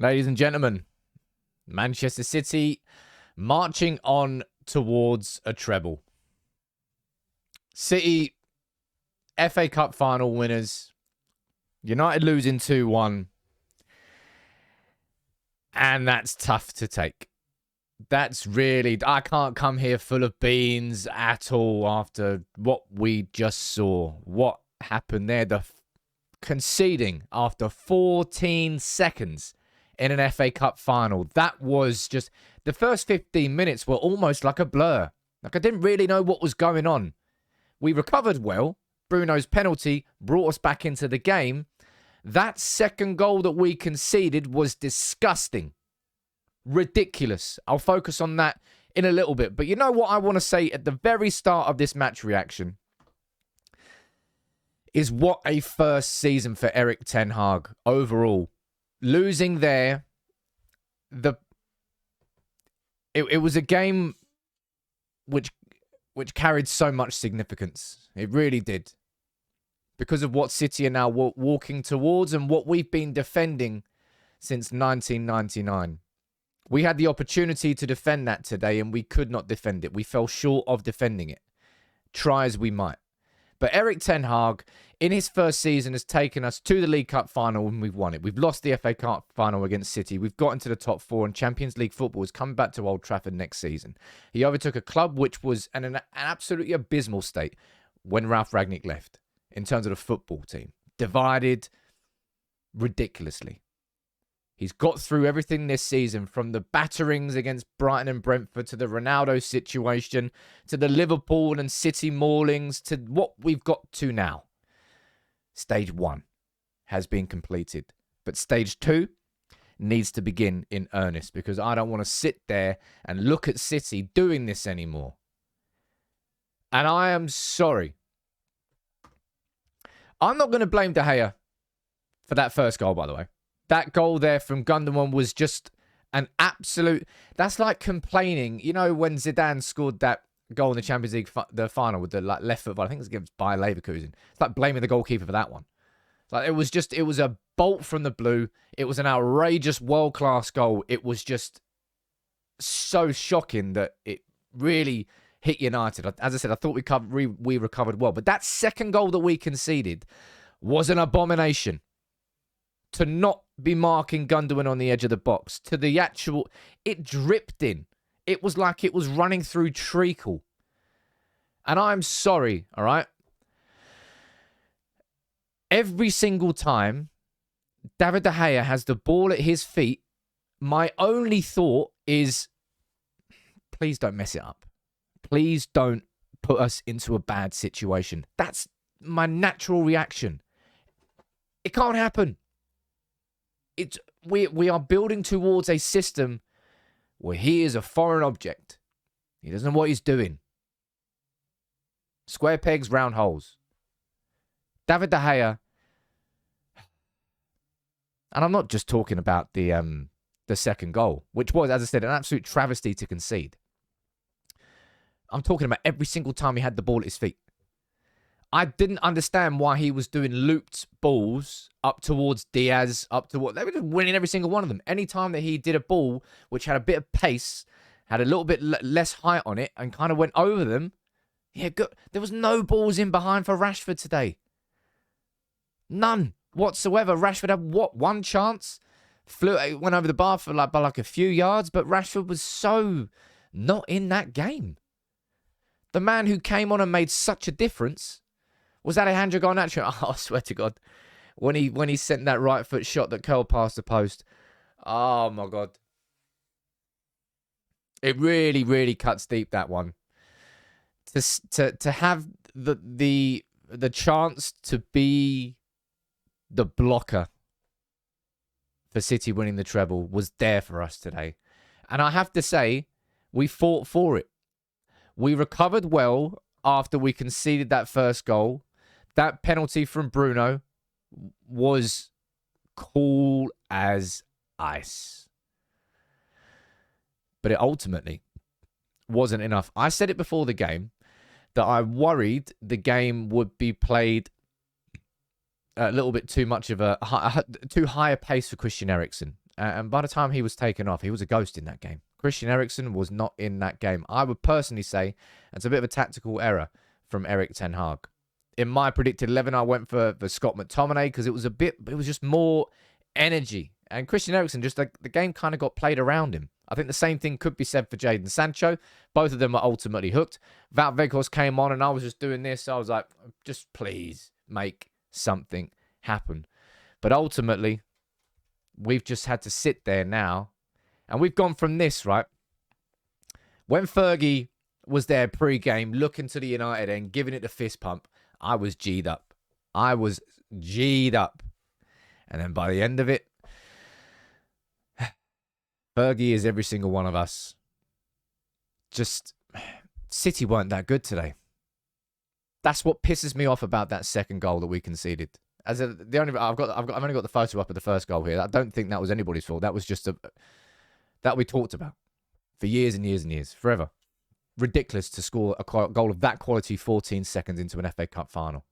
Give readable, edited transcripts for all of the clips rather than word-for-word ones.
Ladies and gentlemen, Manchester City marching on towards a treble. City, FA Cup final winners. United losing 2-1. And that's tough to take. That's really... I can't come here full of beans at all after what we just saw. What happened there? The conceding after 14 seconds in an FA Cup final. That was just... The first 15 minutes were almost like a blur. Like I didn't really know what was going on. We recovered well. Bruno's penalty brought us back into the game. That second goal that we conceded was disgusting. Ridiculous. I'll focus on that in a little bit. But you know what I want to say at the very start of this match reaction? Is what a first season for Erik Ten Hag overall. Losing there, it was a game which carried so much significance. It really did. Because of what City are now walking towards and what we've been defending since 1999. We had the opportunity to defend that today and we could not defend it. We fell short of defending it. Try as we might. But Erik Ten Hag, in his first season, has taken us to the League Cup final and we've won it. We've lost the FA Cup final against City. We've got into the top four and Champions League football is coming back to Old Trafford next season. He overtook a club which was in an absolutely abysmal state when Ralf Rangnick left in terms of the football team. Divided ridiculously. He's got through everything this season, from the batterings against Brighton and Brentford to the Ronaldo situation, to the Liverpool and City maulings, to what we've got to now. Stage 1 has been completed. But stage 2 needs to begin in earnest, because I don't want to sit there and look at City doing this anymore. And I am sorry. I'm not going to blame De Gea for that first goal, by the way. That goal there from Gundogan was just an absolute... That's like complaining. You know when Zidane scored that goal in the Champions League the final with the left foot, I think it was against Bayer Leverkusen. It's like blaming the goalkeeper for that one. Like it was a bolt from the blue. It was an outrageous world-class goal. It was just so shocking that it really hit United. As I said, I thought we recovered well. But that second goal that we conceded was an abomination. To not be marking Gundogan on the edge of the box. To the actual... It dripped in. It was like it was running through treacle. And I'm sorry, all right? Every single time David de Gea has the ball at his feet, my only thought is, please don't mess it up. Please don't put us into a bad situation. That's my natural reaction. It can't happen. We are building towards a system where he is a foreign object. He doesn't know what he's doing. Square pegs, round holes. David de Gea, and I'm not just talking about the second goal, which was, as I said, an absolute travesty to concede. I'm talking about every single time he had the ball at his feet. I didn't understand why he was doing looped balls up towards Diaz, up to what they were just winning every single one of them. Any time that he did a ball which had a bit of pace, had a little bit less height on it, and kind of went over them, yeah, good. There was no balls in behind for Rashford today. None whatsoever. Rashford had one chance, went over the bar for by a few yards, but Rashford was so not in that game. The man who came on and made such a difference was Alejandro Garnacho. Oh, I swear to God. When he sent that right foot shot that curled past the post. Oh, my God. It really, really cuts deep, that one. To have the chance to be the blocker for City winning the treble was there for us today. And I have to say, we fought for it. We recovered well after we conceded that first goal. That penalty from Bruno was cool as ice. But it ultimately wasn't enough. I said it before the game that I worried the game would be played a little bit too much of too high a pace for Christian Eriksen. And by the time he was taken off, he was a ghost in that game. Christian Eriksen was not in that game. I would personally say it's a bit of a tactical error from Erik Ten Hag. In my predicted 11, I went for Scott McTominay because it was just more energy. And Christian Eriksen, just like the game kind of got played around him. I think the same thing could be said for Jadon Sancho. Both of them were ultimately hooked. Wout Weghorst came on and I was just doing this. I was like, just please make something happen. But ultimately, we've just had to sit there now. And we've gone from this, right? When Fergie was there pre-game, looking to the United end, giving it the fist pump, I was G'd up. I was G'd up. And then by the end of it, Fergie is every single one of us. Just, City weren't that good today. That's what pisses me off about that second goal that we conceded. I've only got the photo up of the first goal here. I don't think that was anybody's fault. That was just that we talked about for years and years and years, forever. Ridiculous to score a goal of that quality 14 seconds into an FA Cup final.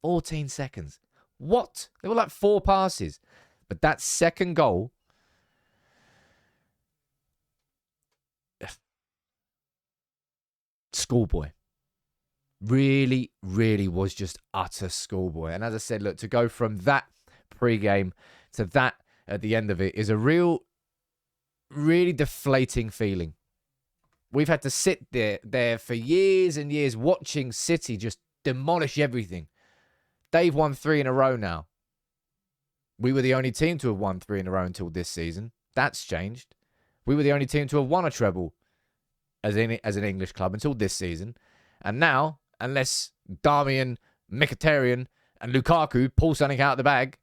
14 seconds. What? There were like 4 passes. But that second goal, schoolboy. Really, really was just utter schoolboy. And as I said, look, to go from that pre-game to that at the end of it is a really deflating feeling. We've had to sit there for years and years watching City just demolish everything. They've won 3 in a row now. We were the only team to have won 3 in a row until this season. That's changed. We were the only team to have won a treble as an English club until this season. And now, unless Darmian, Mkhitaryan and Lukaku pull something out of the bag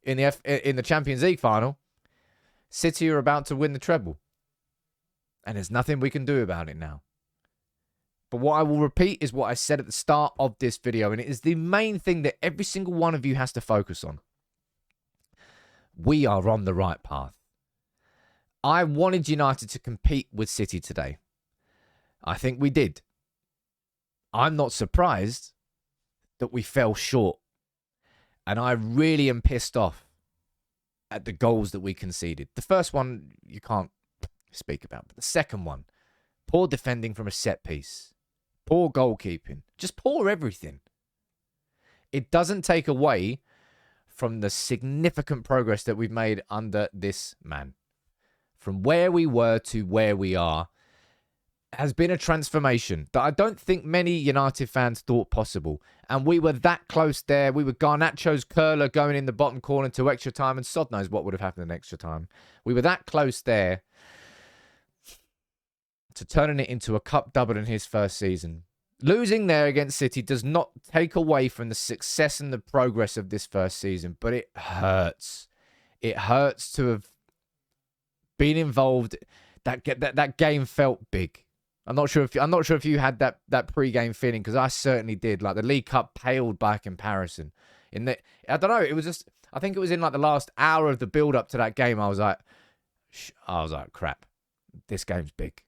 in the Champions League final, City are about to win the treble. And there's nothing we can do about it now. But what I will repeat is what I said at the start of this video, and it is the main thing that every single one of you has to focus on. We are on the right path. I wanted United to compete with City today. I think we did. I'm not surprised that we fell short. And I really am pissed off at the goals that we conceded. The first one, you can't speak about. But the second one, poor defending from a set piece. Poor goalkeeping. Just poor everything. It doesn't take away from the significant progress that we've made under this man. From where we were to where we are has been a transformation that I don't think many United fans thought possible. And we were that close there. We were Garnacho's curler going in the bottom corner to extra time, and sod knows what would have happened in extra time. We were that close there to turning it into a cup double in his first season. Losing there against City does not take away from the success and the progress of this first season, but it hurts. It hurts to have been involved. That game felt big. I'm not sure if you had that pre-game feeling, because I certainly did. Like, the League Cup paled by comparison. I don't know. It was just, I think it was in like the last hour of the build-up to that game. I was like, crap. This game's big.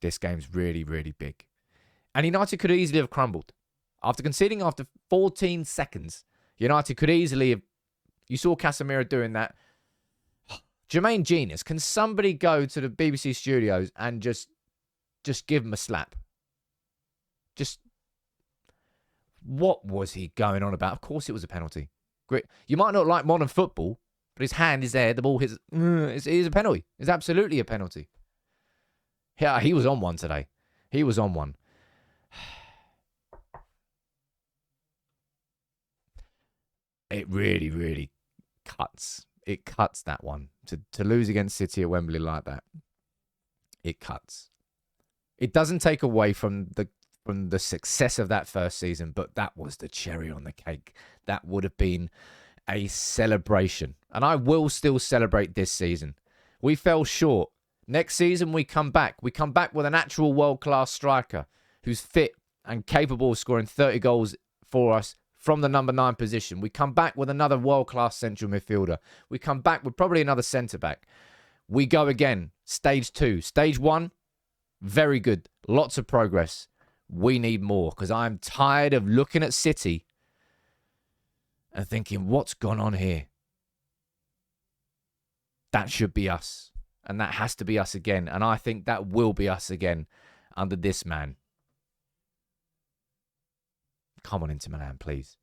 This game's really, really big. And United could easily have crumbled. After conceding after 14 seconds, United could easily have... You saw Casemiro doing that. Jermaine Genius, can somebody go to the BBC studios and just give him a slap? Just... What was he going on about? Of course it was a penalty. Great. You might not like modern football, but his hand is there. The ball hits... It is a penalty. It's absolutely a penalty. Yeah, he was on one today. He was on one. It really, really cuts. It cuts, that one. To lose against City at Wembley like that. It cuts. It doesn't take away from the success of that first season, but that was the cherry on the cake. That would have been a celebration. And I will still celebrate this season. We fell short. Next season, we come back. We come back with an actual world-class striker who's fit and capable of scoring 30 goals for us from the number 9 position. We come back with another world-class central midfielder. We come back with probably another centre-back. We go again. Stage 2. Stage 1, very good. Lots of progress. We need more, because I'm tired of looking at City and thinking, what's gone on here? that should be us. And that has to be us again. And I think that will be us again under this man. Come on, Inter Milan, please.